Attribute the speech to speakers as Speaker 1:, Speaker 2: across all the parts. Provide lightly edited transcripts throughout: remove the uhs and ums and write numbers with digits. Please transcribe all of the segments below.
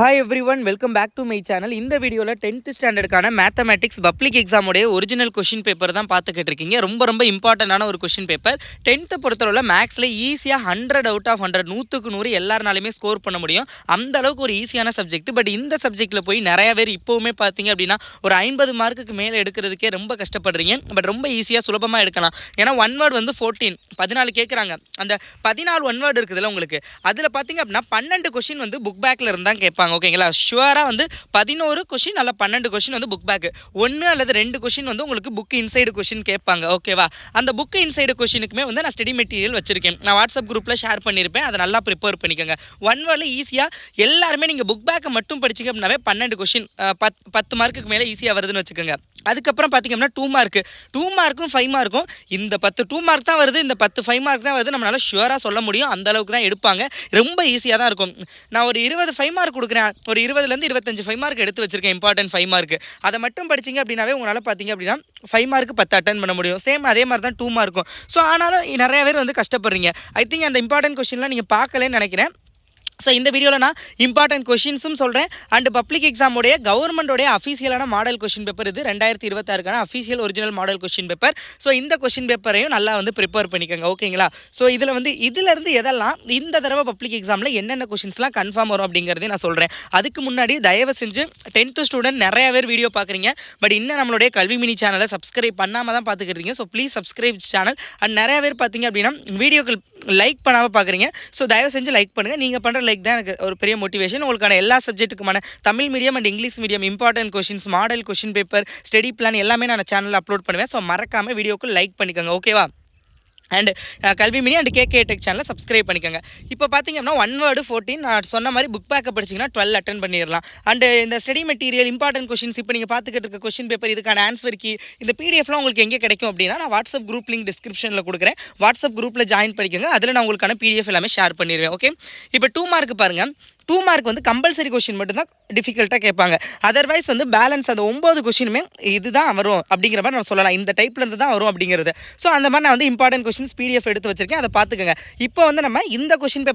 Speaker 1: Hi everyone, welcome back to my channel. இந்த வீடியோல 10th ஸ்டாண்டர்டுக்கான mathematics public exam உடைய original question paper தான் பார்த்துக்கிட்டு இருக்கீங்க. ரொம்ப இம்பார்ட்டன்டான ஒரு क्वेश्चन பேப்பர். 10th பொறுத்தவரை மேக்ஸ்ல ஈஸியா 100 அவுட் ஆஃப் 100 100க்கு 100 எல்லாராலயுமே ஸ்கோர் பண்ண முடியும். அந்த அளவுக்கு ஒரு ஈஸியான சப்ஜெக்ட். பட் இந்த சப்ஜெக்ட்ல போய் நிறைய பேர் இப்போவுமே பார்த்தீங்க அப்படின்னா ஒரு 50 மார்க்குக்கு மேலே எடுக்கிறதுக்கே ரொம்ப கஷ்டப்படுறீங்க. பட் ரொம்ப ஈஸியாக சுலபமாக எடுக்கலாம். ஏன்னா ஒன் வேர்டு வந்து 14 கேட்குறாங்க. அந்த 14 ஒன் வேர்டு இருக்குதுல்ல உங்களுக்கு, அதில் பார்த்தீங்க அப்படின்னா 12 கொஸ்டின் வந்து புக் பேக்கில் இருந்தால் கேட்பாங்க. ஓகேங்களா, ஷுவராக வந்து 11 கொஸ்டின் அல்ல 12 கொஸ்டின் வந்து புக் பேக், 1 அல்லது 2 கொஸ்டின் வந்து உங்களுக்கு புக் இன்சைடு கொஸ்டின் கேட்பாங்க. ஓகேவா, அந்த புக் இன்சைடு கொஸ்டினுக்குமே வந்து நான் ஸ்டடி மெட்டீரியல் வச்சிருக்கேன். நான் வாட்ஸ்அப் குரூப்பில் ஷேர் பண்ணியிருப்பேன். அதை நல்லா ப்ரிப்பேர் பண்ணிக்கோங்க. ஒன் வேர்டில் ஈஸியாக எல்லாருமே நீங்கள் புக் பேக்கை மட்டும் படிச்சிங்க அப்படின்னாவே 12 கொஸ்டின் 10 மார்க்குக்கு மேலே ஈஸியாக வருதுன்னு வச்சுக்கோங்க. அதுக்கப்புறம் பார்த்தீங்க அப்படின்னா 2 மார்க்கும் 5 மார்க்கும் இந்த 10 2 மார்க் தான் வருது, இந்த 10 5 மார்க் தான் வருது, நம்மளால ஷுவராக சொல்ல முடியும். அந்த அளவுக்கு தான் எடுப்பாங்க. ரொம்ப ஈஸியாக தான் இருக்கும். நான் ஒரு 20 5 மார்க் கொடுக்குறேன், ஒரு 20லேருந்து 25 5 மார்க் எடுத்து வச்சிருக்கேன். இம்பார்ட்டன்ட் 5 மார்க் அதை மட்டும் படிச்சிங்க அப்படின்னாவே உங்களால் பார்த்தீங்க அப்படின்னா 5 மார்க்கு 10 அட்டன் பண்ண முடியும். சேம் அதே மாதிரி தான் 2 மார்க்கும். ஸோ ஆனாலும் நிறைய பேர் வந்து கஷ்டப்படுறீங்க. ஐ திங்க் அந்த இம்பார்ட்டன்ட் கொஸ்டின்லாம் நீங்கள் பார்க்கலன்னு நினைக்கிறேன். ஸோ இந்த வீடியோவில் நான் இம்பார்ட்டன்ட் கொஷின்ஸும் சொல்கிறேன். அண்ட் பப்ளிக் எக்ஸாமுடைய கவர்மெண்டோடைய அஃபீஷியலான மாடல் கொஷின் பேப்பர் இது 2026க்கான official original model question paper. So இந்த கொஷின் பேப்பரையும் நல்லா வந்து ப்ரிப்பேர் பண்ணிக்கோங்க. ஓகேங்களா, ஸோ இதில் வந்து இதிலேருந்து எதெல்லாம் இந்த தடவை பப்ளிக் எக்ஸாமில் என்னென்ன கொஷின்ஸ்லாம் கன்ஃபார்ம் வரும் அப்படிங்கிறதையும் நான் சொல்கிறேன். அதுக்கு முன்னாடி தயவு செஞ்சு 10th ஸ்டூடெண்ட் நிறைய பேர் வீடியோ பார்க்குறீங்க, பட் இன்னும் நம்மளுடைய கல்வி மினி சேனலை சப்ஸ்கிரைப் பண்ணாமல் தான் பார்த்துக்கிட்டீங்க. So please subscribe channel. And நிறைய பேர் பார்த்தீங்க அப்படின்னா வீடியோக்கள் லைக் பண்ணாமல் பார்க்குறீங்க. ஸோ தயவு செஞ்சு லைக் பண்ணுங்கள். நீங்கள் பண்ணுற லைக் தான் எனக்கு ஒரு பெரிய மோட்டிவேஷன். உங்களுக்கான எல்லா சப்ஜெக்ட்டுக்குமான Tamil medium and English medium important questions, model question paper, study plan எல்லாமே நான் சேனலில் அப்லோட் பண்ணுவேன். ஸோ மறக்காமல் வீடியோக்கு லைக் பண்ணிக்கோங்க. ஓகேவா, அண்ட் கல்வி மினி அண்ட் கேகே டெக் சேனலை சப்ஸ்கிரைப் பண்ணிக்கோங்க. இப்போ பார்த்தீங்க அப்படின்னா ஒன் வேர்டு 14 நான் சொன்ன மாதிரி புக் பேக்கை படிச்சிங்கன்னா 12 அட்டன் பண்ணிடலாம். அண்ட் இந்த ஸ்டடி மெட்டீரியல் இம்பார்ட்டன்ட் கொஷின்ஸ் இப்போ நீங்கள் பார்த்துக்கிட்டு இருக்க கொஷின் பேப்பர் இதுக்கான ஆன்சர் கீ இந்த பிடிஎஃப்லாம் உங்களுக்கு எங்கே கிடைக்கும் அப்படின்னா நான் வாட்ஸ்அப் குரூப் லிங்க் டிஸ்கிரிப்ஷனில் கொடுக்குறேன். வாட்ஸ்அப் குரூப்பில் ஜாயின் பண்ணிக்கோங்க. அதில் நான் உங்களுக்கான பிடிஎஃப் எல்லாமே ஷேர் பண்ணிடுவேன். ஓகே, இப்போ 2 மார்க் பாருங்கள். 2 மார்க் வந்து கம்பல்சரி கொஷின் மட்டும்தான் டிஃபிகல்ட்டாக கேட்பாங்க. அதர்வைஸ் வந்து பேலன்ஸ் அந்த 9 கொஷினுமே இதுதான் வரும் அப்படிங்கிற மாதிரி நம்ம சொல்லலாம். இந்த டைப்லேருந்து தான் வரும் அப்படிங்கிறது. ஸோ அந்த மாதிரி நான் வந்து இம்பார்ட்டன்ட் கொஷின்ஸ் பிடிஎஃப் எடுத்து வச்சிருக்கேன், அதை பார்த்துக்கோங்க. இப்போ வந்து நம்ம இந்த கொஷின்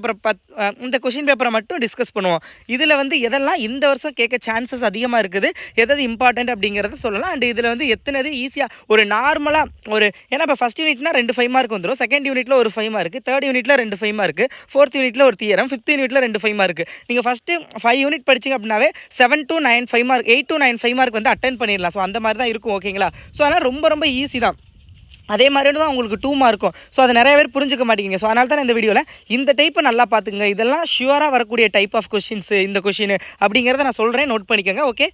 Speaker 1: பேப்பரை மட்டும் டிஸ்கஸ் பண்ணுவோம். இதில் வந்து எதெல்லாம் இந்த வருஷம் கேட்க சான்சஸ் அதிகமாக இருக்குது, எதாவது இம்பார்ட்டன்ட் அப்படிங்கிறத சொல்லலாம். அண்ட் இதில் வந்து எத்தனை ஈஸியாக ஒரு நார்மலாக ஒரு ஏன்னா இப்போ ஃபஸ்ட் யூனிட்னா 2 5 மார்க் வந்துடும், செகண்ட் யூனிட்டில் ஒரு 5 மார்க், தேர்ட் யூனிட்டில் 2 5 மார்க், ஃபோர்த் யூனிட்டில் ஒரு தியரம், ஃபிஃப்த் யூனிட்டில் 2 5 மார்க். நீங்கள் ஃபஸ்ட்டு 5 யூனிட் படிச்சிங்க அப்படின்னாவே 7 to 9 5 மார்க், 8 to 9 5 மார்க் வந்து அட்டன் பண்ணிடலாம். ஸோ அந்த மாதிரி தான் இருக்கும். ஓகேங்களா, ஸோ அதனால் ரொம்ப ஈஸி தான். அதே மாதிரி தான் உங்களுக்கு 2 மார்க்கும். ஸோ அதை நிறைய பேர் புரிஞ்சுக்க மாட்டேங்கிங்க. ஸோ அதனால தான் இந்த வீடியோவில் இந்த டைப்பை நல்லா பார்த்துக்குங்க. இதெல்லாம் ஷுவராக வரக்கூடிய டைப் ஆஃப் கொஷின்ஸு இந்த கொஷின் அப்படிங்கிறத நான் சொல்கிறேன், நோட் பண்ணிக்கோங்க. ஓகே,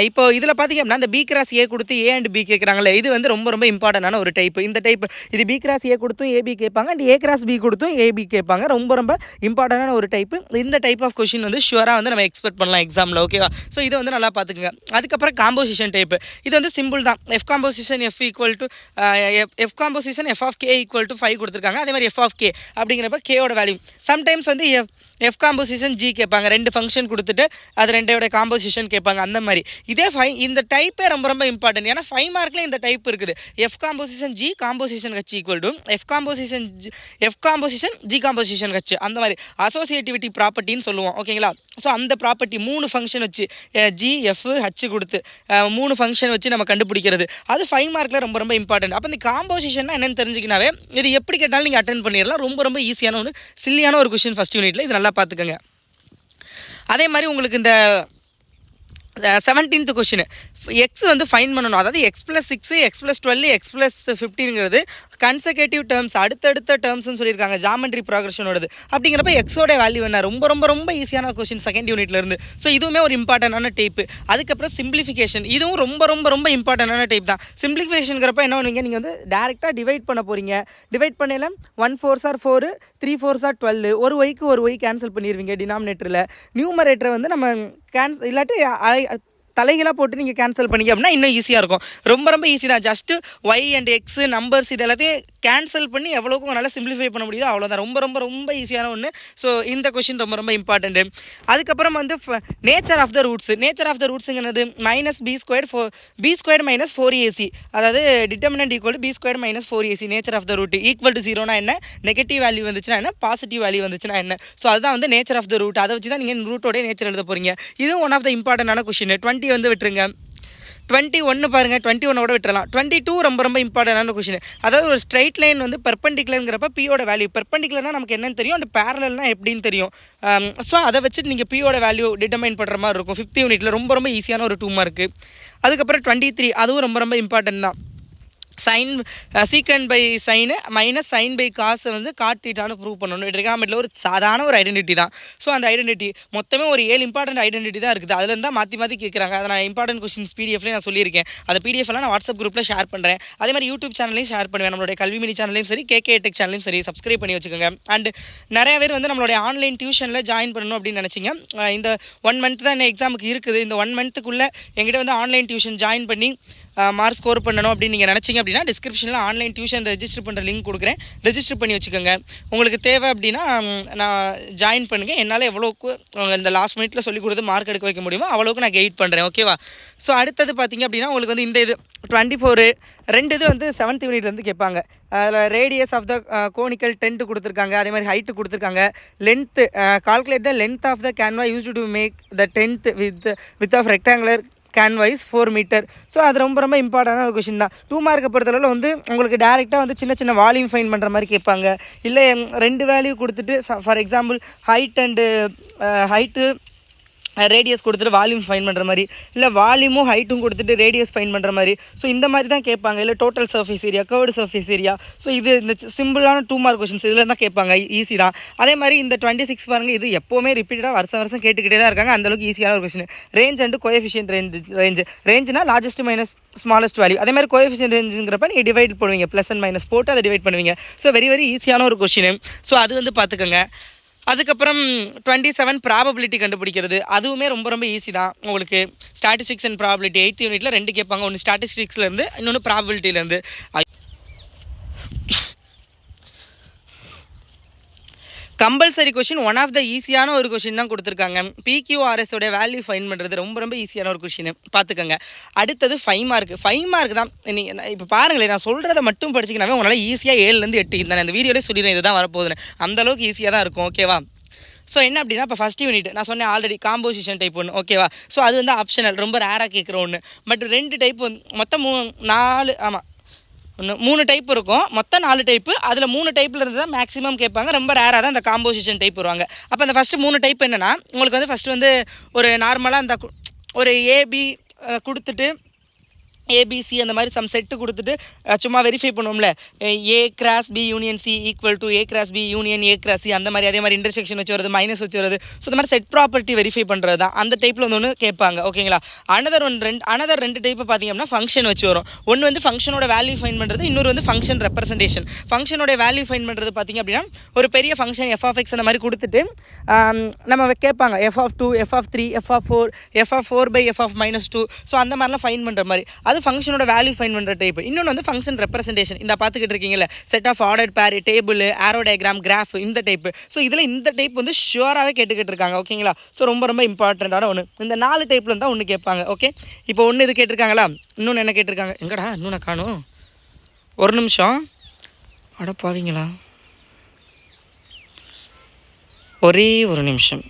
Speaker 1: இப்போ இதில் பார்த்தீங்க அப்படின்னா இந்த பி கிராஸ் ஏ கொடுத்து ஏ அண்ட் பி கேட்குறாங்களே, இது வந்து ரொம்ப இம்பார்ட்டண்டான ஒரு டைப். இந்த டைப் இது பி கிராஸ் ஏ கொடுத்தும் ஏபி கேட்பாங்க, அண்ட் ஏ கிராஸ் பி கொடுத்தும் ஏபி கேட்பாங்க. ரொம்ப இம்பார்ட்டண்டான ஒரு டைப்பு. இந்த டைப் ஆஃப் கொஷின் வந்து ஷுவராக வந்து நம்ம எக்ஸ்பெக்ட் பண்ணலாம் எக்ஸாமில். ஓகேவா, ஸோ இதை வந்து நல்லா பார்த்துக்குங்க. அதுக்கப்புறம் காம்போசிஷன் டைப்பு, இது வந்து சிம்பிள் தான். F composition f equal to f composition f of k equal to 5 கொடுத்துருக்காங்க. அதே மாதிரி எஃப் ஆஃப் கே அப்படிங்கிறப்ப கேயோட வேல்யூ சம்டைம்ஸ் வந்து எஃப் காம்போசிஷன் ஜி கேட்பாங்க. 2 ஃபங்க்ஷன் கொடுத்துட்டு அது 2ஓட காம்போசிஷன் கேட்பாங்க. அந்த மாதிரி இதே இந்த டைப்பே ரொம்ப இம்பார்ட்டன்ட். ஏன்னா 5 மார்க்கில் இந்த டைப் இருக்குது. F composition G composition H equal to f composition G composition H. அந்த மாதிரி அசோசியேட்டிவிட்டி ப்ராப்பர்ட்டின்னு சொல்லுவோம். ஓகேங்களா, ஸோ அந்த ப்ராப்பர்ட்டி 3 ஃபங்க்ஷன் வச்சு ஜி எஃப் ஹச் கொடுத்து 3 ஃபங்க்ஷன் வச்சு நம்ம கண்டுபிடிக்கிறது அது 5 மார்க்கில் ரொம்ப இம்பார்ட்டன்ட். அப்போ இந்த காம்போசிஷன் என்னன்னு தெரிஞ்சுக்கினாவே இது எப்படி கேட்டாலும் நீங்கள் அட்டென்ட் பண்ணிடலாம். ரொம்ப ஈஸியான ஒரு சில்லியான ஒரு கொஸ்டின் ஃபஸ்ட் யூனிட்ல. இது நல்லா பார்த்துக்கோங்க. அதே மாதிரி உங்களுக்கு இந்த 17th கொஷின் எக்ஸ் வந்து ஃபைன் பண்ணணும். அதாவது x+6 x+12 x+15ங்கிறது கன்செகட்டிவ் டேர்ம்ஸ், அடுத்தடுத்த டேர்ம்ஸ்னு சொல்லியிருக்காங்க ஜாமெண்ட்ரி ப்ராக்ரஷனோடது. அப்படிங்கிறப்ப எக்ஸோட வேல்யூ என்ன ரொம்ப ஈஸியான கொஷின் செகண்ட் யூனிட்லேருந்து. ஸோ இதுவுமே ஒரு இம்பார்ட்டண்டான டைப்பு. அதுக்கப்புறம் சிம்பிளிஃபிகேஷன், இதுவும் ரொம்ப இம்பார்ட்டண்டான டைப் தான். சிம்பிளிஃபிகேஷனுங்கிறப்ப என்ன பண்ணுவீங்க, நீங்கள் வந்து டேரெக்டாக டிவைட் பண்ண போகிறீங்க. டிவைட் பண்ணல 1 4s are 4, 3 4s are 12, ஒரு ஒய்க்கு கேன்சல் பண்ணிடுவீங்க டினாமினேட்டரில். நியூமரேட்டரை வந்து நம்ம இல்லாட்டி தலைகளாக போட்டு நீங்கள் கேன்சல் பண்ணிங்க அப்படின்னா இன்னும் ஈஸியாக இருக்கும். ரொம்ப ரொம்ப ஈஸி தான். Just y and x numbers இது எல்லாத்தையும் கேன்சல் பண்ணி எவ்வளோக்கும் நல்லா சிம்பிளிஃபை பண்ண முடியுதோ அவ்வளோதான். ரொம்ப ரொம்ப ரொம்ப ஈஸியான ஒன்று. ஸோ இந்த கொஷின் ரொம்ப ரொம்ப இம்பார்ட்டன்ட்டு. அதுக்கப்புறம் வந்து nature of the roots. Nature of the ரூட்ஸுங்கிறது -b² - 4ac, அதாவது determinant equal b² - 4ac. Nature of the root equal to 0னா என்ன, நெகட்டிவ் வேல்யூ வந்துச்சுன்னா என்ன, பாசிட்டிவ் வேல்யூ வந்துச்சுன்னா என்ன. ஸோ அதுதான் வந்து நேச்சர் ஆஃப் த ரூட். அதை வச்சு தான் நீங்கள் ரூட்டோட நேச்சர் எழுத போகிறீங்க. இதுவும் ஒன் ஆஃப் த இம்பார்ட்டன்டான கொஷின். 20 வந்து விட்டுருங்க. 21 பாருங்கள், 21 விட்டுறலாம். 22 ரொம்ப ரொம்ப இம்பார்ட்டன்டான கொஷின். அதாவது ஒரு ஸ்ட்ரைட் லைன் வந்து பெர்பெண்டிகுலருங்கிறப்ப பியோட வேல்யூ, பெர்பெண்டிகுலர்னா நமக்கு என்னன்னு தெரியும், அந்த பேரலல்னா எப்படின்னு தெரியும். ஸோ அதை வச்சுட்டு நீங்கள் பியோட வேல்யூ டிட்டர்மைன் பண்ணுற மாதிரி இருக்கும். 5th யூனிட்டில் ரொம்ப ரொம்ப ஈஸியான ஒரு 2 மார்க்கு. அதுக்கப்புறம் 23 அதுவும் ரொம்ப ரொம்ப இம்பார்ட்டன்ட் தான். Secant pi sine minus sine pi காசை வந்து காட்டிட்டான்னு ப்ரூவ் பண்ணணும். ட்ரிகாமெட்ரியில் ஒரு சாதாரண ஒரு ஐடென்டிட்டி தான். ஸோ அந்த ஐடென்டிட்டி மொத்தமே ஒரு 7 இம்பார்ட்டன்ட் ஐடென்டிட்டி தான் இருக்குது. அதுலேருந்து தான் மாற்றி கேட்குறாங்க. அதை நான் இம்பார்ட்டன்ட் கொஸ்டின்ஸ் பிடிஎஃப்லேயே நான் சொல்லியிருக்கேன். அந்த பிடிஎஃப்லாம் நான் வாட்ஸ்அப் குரூப்பில் ஷேர் பண்ணுறேன். அதே மாதிரி யூடியூப் சேனலையும் ஷேர் பண்ணுவேன். நம்மளுடைய கல்வி மினி சேனலையும் சரி, கேகே டெக் சேனலையும் சரி சப்ஸ்கிரைப் பண்ணி வச்சுக்கோங்க. அண்ட் நிறைய பேர் வந்து நம்மளுடைய ஆன்லைன் டியூஷனில் ஜாயின் பண்ணணும் அப்படின்னு நினச்சிங்க. இந்த 1 மந்த் தான் என்ன எக்ஸாமுக்கு இருக்குது. இந்த 1 மந்த்துக்குள்ளே எங்கிட்ட வந்து ஆன்லைன் டியூஷன் ஜாயின் பண்ணி மார்க் ஸ்கோர் பண்ணணும் அப்படின்னு நீங்கள் நினச்சிங்க அப்படின்னா டிஸ்கிரிப்ஷனில் ஆன்லைன் டியூஷன் ரெஜிஸ்டர் பண்ணுற லிங்க் கொடுக்குறேன். ரெஜிஸ்டர் பண்ணி வச்சுக்கோங்க. உங்களுக்கு தேவை அப்படின்னா நான் ஜாயின் பண்ணுங்கள். என்னால் எவ்வளோக்கு இந்த லாஸ்ட் மினிட்ல சொல்லி கொடுத்து மார்க் எடுக்க வைக்க முடியுமோ அவ்வளோக்கு நான் கைட் பண்ணுறேன். ஓகேவா? ஸோ அடுத்தது பார்த்திங்க அப்படின்னா உங்களுக்கு வந்து இந்த இது 24 2 இது வந்து 7th யூனிட் வந்து கேட்பாங்க. அதில் ரேடியஸ் ஆஃப் த கோனிக்கல் 10 கொடுத்துருக்காங்க. அதே மாதிரி ஹைட்டு கொடுத்துருக்காங்க. Length calculate the length of the canvas used to make the 10th width of rectangular canvas 4 metre. ஸோ அது ரொம்ப ரொம்ப இம்பார்ட்டண்டான ஒரு கொஷின் தான். 2 மார்க்கை பொறுத்தளவில் வந்து உங்களுக்கு டேரெக்டாக வந்து சின்ன சின்ன வால்யூம் ஃபைன் பண்ணுற மாதிரி கேட்பாங்க. இல்லை 2 வேல்யூ கொடுத்துட்டு ஃபார் எக்ஸாம்பிள் ஹைட்டு ரேடியஸ் கொடுத்துட்டு வால்யூம் ஃபைன் பண்ணுற மாதிரி, இல்லை வால்யூமும் ஹைட்டும் கொடுத்துட்டு ரேடியஸ் ஃபைன் பண்ணுற மாதிரி. ஸோ இந்த மாதிரி தான் கேட்பாங்க. இல்லை total surface area, curved surface area. So இது இந்த சிம்பிளான 2 மார்க் கொஷின்ஸ் இதில் தான் கேட்பாங்க. ஈஸி தான். அதே மாதிரி இந்த 26 பாருங்கள், இது எப்போவுமே ரிப்பீட்டடாக வருஷம் கேட்டுக்கிட்டே தான் இருக்காங்க. அந்தளவுக்கு ஈஸியான ஒரு கொஷின். ரேஞ்ச் அண்ட் கோஎஃபிஷியன்ட் ரேஞ்சுனா லார்ஜஸ்ட் மைனஸ் ஸ்மாலஸ்ட் வேல்யூ. அதே மாதிரி கோஎஃபிஷியன்ட் ரேஞ்சுங்கிறப்ப நீங்கள் டிவைட் பண்ணுவீங்க, ப்ளஸ் அண்ட் மைனஸ் போட்டு அதை டிவைட் பண்ணுவீங்க. ஸோ வெரி வெரி ஈஸியான ஒரு கொஷின். ஸோ அது வந்து பார்த்துக்கோங்க. அதுக்கப்புறம் 27 ப்ராபபிலிட்டி கண்டுபிடிக்கிறது. அதுவுமே ரொம்ப ரொம்ப ஈஸி தான். உங்களுக்கு ஸ்டாட்டிஸ்டிக்ஸ் அண்ட் ப்ராபபிலிட்டி 8th யூனிட்டில் 2 கேட்பாங்க. ஒன்று ஸ்டாட்டிஸ்டிக்ஸ்லேருந்து, இன்னொன்று ப்ராபபிலிட்டிலேருந்து. Compulsory question, one of the ஈஸியான ஒரு கொஷின் தான் கொடுத்துருக்காங்க. பிக்யூஆர்எஸோட வேல்யூ ஃபைன் பண்ணுறது ரொம்ப ரொம்ப ஈஸியான ஒரு கொஷின். பார்த்துக்கோங்க. அடுத்தது 5 மார்க் தான். இப்போ பாருங்களேன், நான் சொல்கிறத மட்டும் படிச்சிங்கனாவே உங்களால் ஈஸியாக 7லேருந்து 8 இந்த அந்த வீடியோலேயே சொல்லிடுறேன் இதுதான் வரப்போகுதுன்னு. அந்தளவுக்கு ஈஸியாக தான் இருக்கும். ஓகேவா? ஸோ என்ன அப்படின்னா, இப்போ ஃபஸ்ட் யூனிட் நான் சொன்னேன் ஆல்ரெடி, காம்போசிஷன் டைப் ஒன்று. ஓகேவா? ஸோ அது வந்து ஆப்ஷனல், ரொம்ப ரேராக கேட்குற ஒன்று. பட் 2 டைப் வந்து மொத்தம் 4 ஆமாம் 3 டைப் இருக்கும். மொத்தம் 4 டைப்பு. அதில் 3 டைப்பில் இருந்து தான் மேக்ஸிமம் கேட்பாங்க. ரொம்ப ரேராக தான் இந்த காம்போசிஷன் டைப் வருவாங்க. அப்போ அந்த ஃபஸ்ட்டு 3 டைப் என்னென்னா, உங்களுக்கு வந்து ஃபஸ்ட்டு வந்து ஒரு நார்மலாக இந்த ஒரு ஏபி கொடுத்துட்டு ஏபிசி அந்த மாதிரி சம் செட்டு கொடுத்துட்டு சும்மா வெரிஃபை பண்ணுவோம்ல, A cross B union C equal to A cross B union A cross C அந்த மாதிரி. அதே மாதிரி இன்டர்செக்ஷன் வச்சு வருது, மைனஸ் வச்சு வருது. ஸோ இந்த மாதிரி செட் ப்ராப்பர்ட்டி வெரிஃபை பண்ணுறது தான். அந்த டைப்பில் வந்து ஒன்று கேட்பாங்க. ஓகேங்களா? அனதர் 2 டைப்பு பார்த்தீங்கன்னா ஃபங்க்ஷன் வச்சு வரும். ஒன்று வந்து ஃபங்க்ஷனோட வேல்யூ ஃபைன் பண்ணுறது, இன்னொரு வந்து ஃபங்க்ஷன் ரெப்ரசன்டேஷன். ஃபங்க்ஷனோட வேல்யூ ஃபைன் பண்ணுறது பார்த்திங்க அப்படின்னா, ஒரு பெரிய ஃபங்க்ஷன் f(x) அந்த மாதிரி கொடுத்துட்டு நம்ம கேட்பாங்க f(2), f(3), f(4), f(4/f(-2). So அந்த மாதிரிலாம் ஃபைன் பண்ணுற மாதிரி. அது ஃபங்க்ஷனோட வேல்யூ ஃபைன் பண்ணுற டைப். இன்னொன்று வந்து ஃபங்க்ஷன் ரெப்ரசன்டேஷன். இந்த பார்த்துக்கிட்டு இருக்கீங்களா, set of order pair, table, arrow diagram, graph, இந்த டைப்பு. ஸோ இதில் இந்த டைப் வந்து ஷுவராகவே கேட்டுக்கிட்டு இருக்காங்க. ஓகேங்களா? ஸோ ரொம்ப ரொம்ப இம்பார்ட்டண்ட்டான ஒன்று. இந்த 4 டைப்பில் இருந்தால் ஒன்று கேட்பாங்க. ஓகே, இப்போ ஒன்று இது கேட்டிருக்காங்களா, இன்னொன்று என்ன கேட்டிருக்காங்க, எங்கடா இன்னொன்று காணும், ஒரு நிமிஷம், அடப்பாவீங்களா, ஒரே ஒரு நிமிஷம்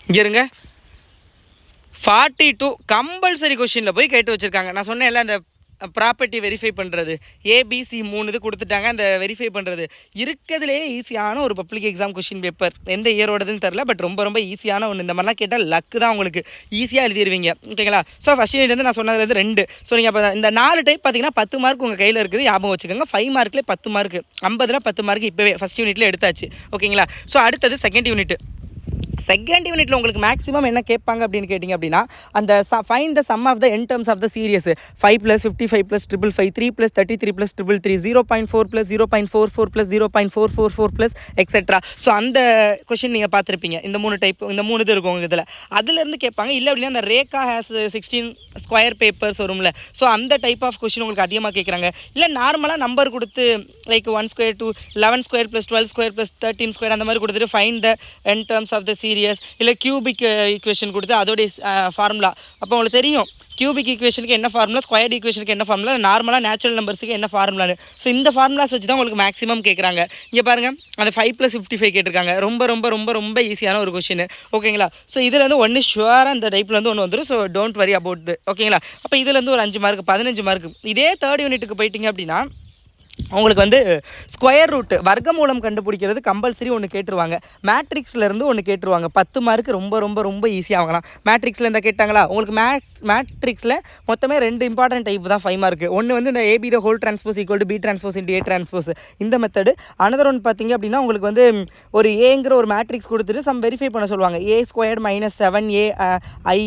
Speaker 1: இங்கே இருங்க. 42 கம்பல்சரி கொஷினில் போய் கேட்டு வச்சுருக்காங்க. நான் சொன்னேன்ல, அந்த ப்ராப்பர்ட்டி வெரிஃபை பண்ணுறது, ஏபிசி 3 இது கொடுத்துட்டாங்க. அந்த வெரிஃபை பண்ணுறது இருக்கிறதுலே ஈஸியான ஒரு பப்ளிக் எக்ஸாம் கொஷின் பேப்பர். எந்த இயரோடதுன்னு தெரில, பட் ரொம்ப ரொம்ப ஈஸியான ஒன்று. இந்த மாதிரிலாம் கேட்டால் லக்கு தான், உங்களுக்கு ஈஸியாக எழுதிடுவீங்க. ஓகேங்களா? ஸோ ஃபஸ்ட் யூனிட் வந்து நான் சொன்னதுலேருந்து 2. ஸோ நீங்கள் அப்போ இந்த 4 டைப் பார்த்தீங்கன்னா 10 மார்க் உங்கள் கையில் இருக்குது, ஞாபகம் வச்சுக்கோங்க. 5 மார்க்லேயே 10 மார்க், 50ல் 10 மார்க் இப்போவே ஃபஸ்ட் யூனிட்டில் எடுத்தாச்சு. ஓகேங்களா? ஸோ அடுத்தது செகண்ட் யூனிட். செகண்ட் யூனிட்டில் உங்களுக்கு மேக்ஸிமம் என்ன கேட்பாங்க அப்படின்னு கேட்டிங்க அப்படின்னா அந்த find the sum of the n terms of the series 5 + 55 + 555 3 + 33 + 333 0.4 + 0.44 + 0.444 + etcetera. So அந்த கொஷின் நீங்கள் பார்த்துருப்பீங்க. இந்த 3 டைப், இந்த 3 இது இருக்கும் உங்கள் இதில். அதுலேருந்து கேட்பாங்க. இல்லை அப்படின்னா அந்த ரேகா ஹேஸ் 16 ஸ்கொயர் பேப்பர்ஸ் வரும்ல, ஸோ அந்த டைப் ஆஃப் கொஷின் உங்களுக்கு அதிகமாக கேட்குறாங்க. இல்லை நார்மலாக நம்பர் கொடுத்து லைக் 1² to 11² + 12² + 13² அந்த மாதிரி கொடுத்துட்டு find the n terms of the series, இல்லை கியூபிக் ஈக்குவேஷன் கொடுத்து அதோடைய ஃபார்முலா. அப்போ உங்களுக்கு தெரியும் கியூபிக் ஈக்குவேஷனுக்கு என்ன ஃபார்முலா, ஸ்கொயர்ட் ஈக்குவேஷனுக்கு என்ன ஃபார்முலா, நார்மலாக நேச்சுரல் நம்பர்ஸுக்கு என்ன ஃபார்முலான்னு. ஸோ இந்த ஃபார்முலாஸ் வச்சு தான் உங்களுக்கு மேக்ஸிமம் கேட்குறாங்க. இங்கே பாருங்கள், அந்த 5 + 55 கேட்டிருக்காங்க. ரொம்ப ரொம்ப ரொம்ப ரொம்ப ஈஸியான ஒரு கொஷின். ஓகேங்களா. ஸோ இதில் வந்து ஒன்று ஷுவராக இந்த டைப்பில் வந்து ஒன்று வந்துடும். ஸோ டோன்ட் வரி அபவுட் து. ஓகேங்களா. அப்போ இதில் வந்து ஒரு 5 மார்க், 15 மார்க். இதே தேர்ட் யூனிட்டுக்கு போயிட்டீங்க அப்படின்னா உங்களுக்கு வந்து ஸ்கொயர் ரூட் வர்க்கமூலம் கண்டுபிடிக்கிறது கம்பல்சரி ஒன்று கேட்டுருவாங்க. மேட்ரிக்ஸ்லேருந்து ஒன்று கேட்டுருவாங்க. 10 மார்க் ரொம்ப ரொம்ப ரொம்ப ஈஸியாக வாங்கலாம். மேட்ரிக்ஸில் இருந்தால் கேட்டாங்களா, உங்களுக்கு மேட்ரிக்ஸில் மொத்தமே 2 இம்பார்ட்டன்ட் டைப் தான் 5 மார்க். ஒன்று வந்து இந்த AB the whole transpose equal to B transpose into A transpose, இந்த மெத்தடு. அனதர் ஒன்று பார்த்தீங்க அப்படின்னா உங்களுக்கு வந்து ஒரு ஏங்கிற ஒரு மேட்ரிக்ஸ் கொடுத்துட்டு சம் வெரிஃபை பண்ண சொல்லுவாங்க. A² - 7AI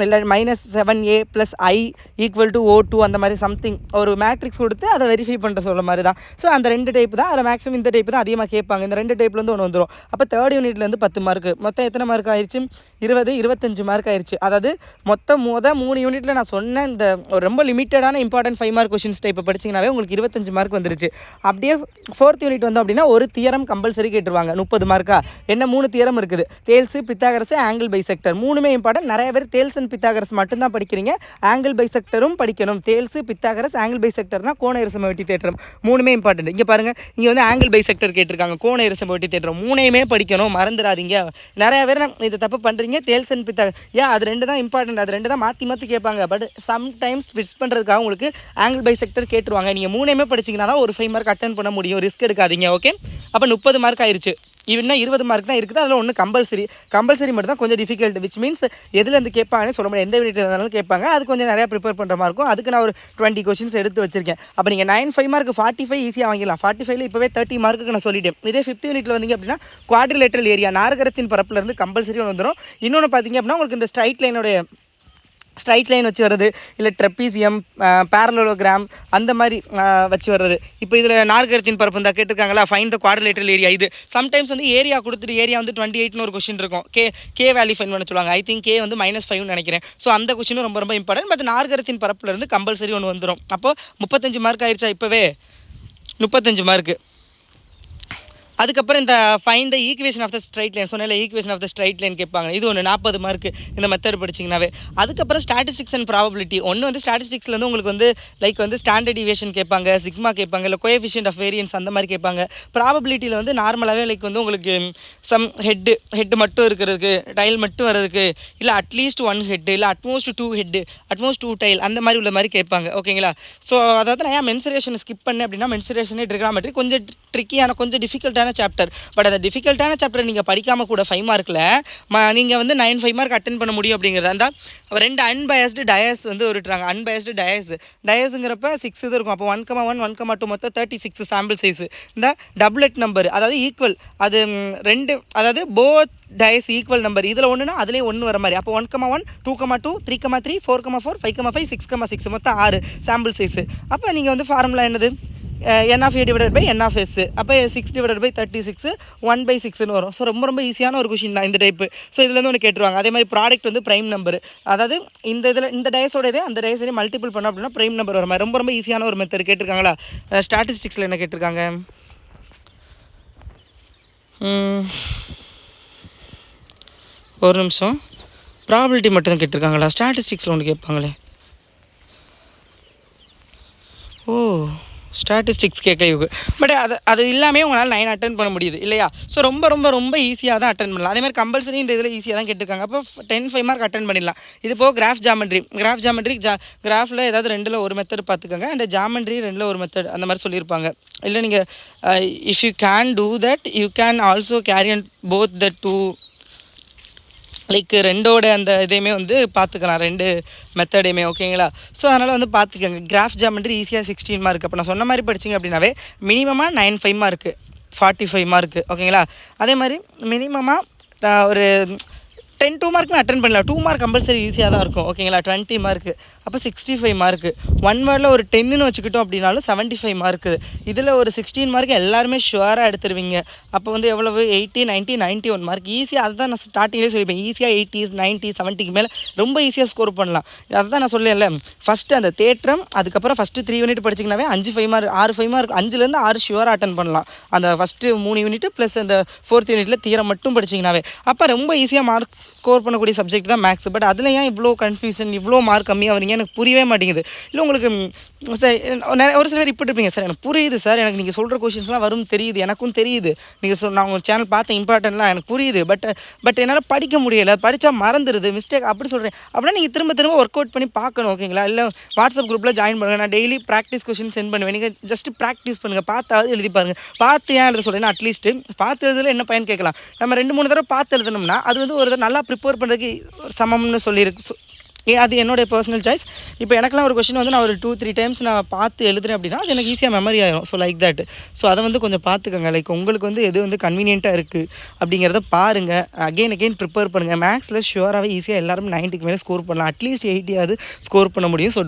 Speaker 1: இல்லை -7A + I = O2 அந்த மாதிரி சம்திங் ஒரு மேட்ரிக்ஸ் கொடுத்து அதை வெரிஃபை பண்ணுற சொல்ல மாதிரி தான். ஸோ அந்த 2 டைப் தான். அதில் மேக்ஸிமம் இந்த டைப் தான் அதிகமாக கேட்பாங்க. இந்த 2 டைப்லேருந்து ஒன்று வந்துடும். அப்போ தேர்ட் யூனிட்லேருந்து 10 மார்க். மொத்தம் எத்தனை மார்க் ஆயிடுச்சு? 25 மார்க் ஆயிடுச்சு. அதாவது மொத்தம் 3 யூனிட்டில் நான் சொன்ன இந்த ஒரு ரொம்ப லிமிட்டடான இம்பார்ட்டன்ட் 5 மார்க் கொஷின்ஸ் டைப்பை படிச்சிங்கனாவே உங்களுக்கு 25 மார்க் வந்துருச்சு. அப்படியே ஃபோர்த் யூனிட் வந்து அப்படின்னா ஒரு தியரம் கம்பல்சரி கேட்டுருவாங்க. 30 மார்க்கா. என்ன 3 தியரம் இருக்குது? தேல்ஸ், பித்தாகரஸ், ஆங்கிள் பைசெக்டர். 3மே இம்பார்ட்டன்ட். நிறைய பேர் தேல்ஸ் அண்ட் பித்தாகரஸ் மட்டும்தான் படிக்கிறீங்க. ஆங்கிள் பைசெக்டரும் படிக்கணும். தேல்ஸ், பித்தாகரஸ், ஆங்கிள் பைசெக்டர்னா கோண இருசம வெட்டி தேற்றம். 3மே இம்பார்ட்டன்ட். இங்கே பாருங்கள், இங்கே வந்து ஆங்கிள் பைசெக்டர் கேட்டிருக்காங்க, கோண இருசம வெட்டி தேற்றம். 3மே படிக்கணும், மறந்துடாதீங்க. நிறைய பேர் இதை தப்பு பண்ணுறீங்க. தேல்ஸ் அண்ட் பித்தாகரஸ் அது 2 தான் இம்பார்ட்டன்ட். அது 2 தான் மாற்றி கேட்பாங்க. பட் சம்டைம்ஸ் ஃபிக்ஸ் பண்ணுறதுக்காக உங்களுக்கு ஆங்கிள் பைசெக்டர் கேட்டுருவாங்க. நீங்கள் 3மே படிச்சிங்கன்னா தான் ஒரு 5 மார்க் அட்டன் பண்ண முடியும். ரிஸ்க் எடுக்காதீங்க. ஓகே. அப்போ 30 மார்க் ஆயிடுச்சு. இன்னும் 20 மார்க் தான் இருக்குது. அதில் ஒன்று கம்பல்சரி மட்டும் தான் கொஞ்சம் டிஃபிகல்ட். விச் மீன்ஸ் எதுலேருந்து கேட்பாங்கன்னு சொல்ல முடியாது. எந்த யூனிட் இருந்தாலும் கேட்பாங்க. அது கொஞ்சம் நிறையா ப்ரிப்பேர் பண்ணுற மாதிரி இருக்கும். அதுக்கு நான் ஒரு 20 கொஷின்ஸ் எடுத்து வச்சிருக்கேன். அப்போ நீங்கள் 9 மார்க் 45 ஈஸியாக வாங்கிடலாம். 45ல் இப்போவே 30 மார்க்குக்கு நான் சொல்லிட்டேன். இதே 5th யூனிட்டில் வந்தீங்க அப்படின்னா குவாட்ரிலேட்டரல் ஏரியா நாற்கரத்தின் பரப்புலேருந்து கம்பல்சரி ஒன்று வந்துடும். இன்னொன்று பார்த்தீங்க அப்படின்னா உங்களுக்கு இந்த ஸ்ட்ரைட் லைன் வச்சு வர்றது, இல்லை ட்ரெப்பீசியம், பேரலோகிராம் அந்த மாதிரி வச்சு வர்றது. இப்போ இதில் நாற்கரத்தின் பரப்பு தான் கேட்டிருக்காங்களா, ஃபைண்ட் த குவாட்ரிலேட்டரல் ஏரியா. இது சம்டைம்ஸ் வந்து ஏரியா கொடுத்துட்டு ஏரியா வந்து 28ன்னு ஒரு கொஷின் இருக்கும். கே வேல்யூ ஃபைன் பண்ண சொல்லுவாங்க. ஐ திங்க் கே வந்து -5ன்னு நினைக்கிறேன். ஸோ அந்த கொஷினும் ரொம்ப ரொம்ப இம்பார்ட்டன்ட். பட் நாற்கரத்தின் பரப்புலேருந்து கம்பல்சரி ஒன்று வந்துடும். அப்போ 35 மார்க் ஆயிடுச்சா? இப்போவே 35 மார்க்கு. அதுக்கப்புறம் இந்த find the equation of the straight line சொன்னேன். Equation of the straight line கேட்பாங்க. இது ஒன்று 40 மார்க் இந்த மெத்தட் படிச்சிங்கனாவே. அதுக்கப்புறம் ஸ்டாட்டிஸ்டிக்ஸ் அண்ட் ப்ராபபிலிட்டி. ஒன்று வந்து ஸ்டாட்டிஸ்டிக்ஸ்லேருந்து உங்களுக்கு வந்து லைக் வந்து ஸ்டாண்டர்ட் டிவியேஷன் கேட்பாங்க, சிக்மா கேட்பாங்க, இல்லை கோஎஃபிஷியன்ட் ஆஃப் வேரியன்ஸ் அந்த மாதிரி கேட்பாங்க. ப்ராபபிலிட்டியில் வந்து நார்மலாகவே லைக் வந்து உங்களுக்கு சம் ஹெட்டு மட்டும் இருக்கிறதுக்கு, டைல் மட்டும் வர்றதுக்கு, இல்லை அட்லீஸ்ட் 1 ஹெட்டு, இல்லை அட்மோஸ்ட் 2 ஹெட்டு, அட்மோஸ்ட் 2 டைல் அந்த மாதிரி உள்ள மாதிரி கேட்பாங்க. ஓகேங்களா. ஸோ அதாவது நான் ஏன் மென்சுரேஷன் ஸ்கிப் பண்ணேன் அப்படின்னா, மென்சுரேஷனே ட்ரிகனாமெட்ரி கொஞ்சம் ட்ரிக்கியான, கொஞ்சம் டிஃபிகல்ட்டான சாப்டர். பட் அந்த டிஃபிகல்ட்டான சாப்டர் நீங்கள் படிக்காமல் கூட 5 மார்க்கில் நீங்கள் வந்து 9 மார்க் அட்டன் பண்ண முடியும் அப்படிங்கிறது. அந்த 2 அன்பயஸ்டு டயஸ் வந்து விட்டுறாங்க. அன்பயஸ்டு டயஸுங்கிறப்ப 6 இது இருக்கும். அப்போ 1,1 1,2 மொத்தம் 36 சாம்பிள் சைஸு. இந்த டபுளெட் நம்பர் அதாவது ஈக்குவல், அது 2 அதாவது போத் டயஸ் ஈக்குவல் நம்பர். இதில் ஒன்றுனா அதிலே 1 வர மாதிரி. அப்போ 1,1 2,2 3,3 4,4 5,5 6,6 மொத்தம் 6 சாம்பிள் சைஸு. அப்போ நீங்கள் வந்து ஃபார்முலா என்னது? n of a divided by n of s. அப்போ 6 divided by 36 1/6ன்னு வரும். ஸோ ரொம்ப ரொம்ப ஈஸியான ஒரு கொஷின் தான் இந்த டைப்பு. ஸோ இதுலேருந்து ஒன்று கேட்டுருவாங்க. அதே மாதிரி ப்ராடக்ட் வந்து ப்ரைம் நம்பர், அதாவது இந்த டயஸோட இதே அந்த டயஸையும் மல்டிபிள் பண்ணோம் அப்படின்னா ப்ரைம் நம்பர் வர மாதிரி. ரொம்ப ரொம்ப ஈஸியான ஒரு மெத்தட் கேட்டிருக்காங்களா. ஸ்டாட்டிஸ்டிக்ஸில் என்ன கேட்டிருக்காங்க? ஒரு நிமிஷம். ப்ராபபிலிட்டி மட்டும் தான் கேட்டிருக்காங்களா? ஸ்டாட்டிஸ்டிக்ஸில் ஒன்று கேட்பாங்களே. ஸ்டாட்டிஸ்டிக்ஸ் கேட்க. பட் அது இல்லாமல் உங்களால் 9 அட்டன் பண்ண முடியுது இல்லையா. ஸோ ரொம்ப ரொம்ப ரொம்ப ஈஸியாக தான் அட்டன் பண்ணலாம். அதே மாதிரி கம்பல்சரி இந்த இதில் ஈஸியாக தான் கேட்டிருக்காங்க. அப்போ 5 மார்க் அட்டன் பண்ணிடலாம். இது போக கிராஃப் ஜாமெண்ட்ரி கிராஃபில் ஏதாவது 2ல் ஒரு மெத்தட் பார்த்துக்கோங்க. அண்ட் ஜாமெண்ட்ரி 2ல் ஒரு மெத்தட் அந்த மாதிரி சொல்லியிருப்பாங்க. இல்லை நீங்கள் if you can do that you can also carry and both the 2 like 2ஓட அந்த இதையுமே வந்து பார்த்துக்கலாம், 2 மெத்தடையுமே. ஓகேங்களா. ஸோ அதனால் வந்து பார்த்துக்கோங்க. கிராஃப் ஜாமெண்ட்ரி ஈஸியாக 16 மார்க். அப்போ நான் சொன்ன மாதிரி படிச்சிங்க அப்படின்னாவே மினிமமாக 9 5 மார்க்கு 45 மார்க்கு. ஓகேங்களா. அதே மாதிரி மினிமமாக ஒரு 10 2 மார்க்குமே அட்டன் பண்ணலாம். 2 மார்க் கம்பல்சரி ஈஸியாக தான் இருக்கும் ஓகேங்களா. 20 மார்க்கு அப்போ 65 மார்க்கு. 1 வேர்டில் ஒரு 10ன்னு வச்சுக்கிட்டோம் அப்படின்னாலும் 75 மார்க்கு. இதில் ஒரு 16 மார்க்கு எல்லாருமே ஷுவராக எடுத்துருவீங்க. அப்போ வந்து எவ்வளவு 80 90 91 மார்க் ஈஸியாக. அதுதான் நான் ஸ்டார்டிங்லேயே சொல்லிப்பேன், ஈஸியாக 80s 90 70க்கு மேலே ரொம்ப ஈஸியாக ஸ்கோர் பண்ணலாம். அதுதான் நான் சொல்லல, ஃபஸ்ட்டு அந்த தேற்றம், அதுக்கப்புறம் ஃபஸ்ட்டு 3 யூனிட் படிச்சிங்கனாவே 5 மார்க் 6 மார்க் 5லேருந்து 6 ஷுவராக அட்டன் பண்ணலாம். அந்த ஃபஸ்ட்டு 3 யூனிட் ப்ளஸ் அந்த 4th யூனிட்டில் தீரம் மட்டும் படிச்சிங்கனாவே அப்போ ரொம்ப ஈஸியாக மார்க் ஸ்கோர் பண்ணக்கூடிய சப்ஜெக்ட் தான் மேக்ஸ். பட் அதில் ஏன் இவ்வளோ கன்ஃபியூஷன், இவ்வளோ மார்க் கம்மியாக வரீங்க எனக்கு புரியவே மாட்டேங்குது. இல்லை உங்களுக்கு சார் ஒரு சில பேர் இப்படி இருப்பீங்க, சார் எனக்கு புரியுது சார், எனக்கு நீங்கள் சொல்கிற கொஷின்ஸ்லாம் வரும் தெரியுது, எனக்கும் தெரியுது, நீங்கள் நான் உங்கள் சேனல் பார்த்த இம்பார்ட்டன்ட்லாம் எனக்கு புரியுது, பட் என்னால் படிக்க முடியலை, படித்தா மறந்துடுது, மிஸ்டேக் அப்படி சொல்கிறேன். அப்படின்னா நீங்கள் திரும்ப ஒர்க் அவுட் பண்ணி பார்க்கணும் ஓகேங்களா. இல்லை வாட்ஸ்அப் குரூப்பில் ஜாயின் பண்ணுங்கள், நான் டெய்லி ப்ராக்டிஸ் கொஷின் சென்ட் பண்ணுவேன், நீங்கள் ஜஸ்ட் ப்ராக்டிஸ் பண்ணுங்கள், பார்த்தாவது எழுதி பாருங்கள். பார்த்து ஏன் எழுத சொல்கிறேன்னா அட்லீஸ்ட்டு பார்த்து எழுதுல என்ன பயன் கேட்கலாம். நம்ம 2 3 தடவை பார்த்து எழுதணும்னா அது வந்து ஒரு தடவை நல்லா ப்ரிப்பேர் பண்ணுறதுக்கு சமம்னு சொல்லியிருக்கு. அது என்னுடைய பர்சனல் சாய்ஸ். இப்போ எனக்குலாம் ஒரு கொஷின் வந்து நான் ஒரு 2 3 டைம்ஸ் நான் பார்த்து எழுதுறேன் அப்படின்னா அது எனக்கு ஈஸியாக மெமரி ஆயிரும். So like that. ஸோ அதை வந்து கொஞ்சம் பார்த்துக்கோங்க. லைக் உங்களுக்கு வந்து எது வந்து கன்வீனியண்ட்டாக இருக்குது அப்படிங்கிறத பாருங்கள். அகெயின் ப்ரிப்பேர் பண்ணுங்கள். மேக்ஸில் ஷுவராகவே ஈஸியாக எல்லாரும் 90க்கு மேலே ஸ்கோர் பண்ணலாம். அட்லீஸ்ட் 80யாவது ஸ்கோர் பண்ண முடியும். ஸோ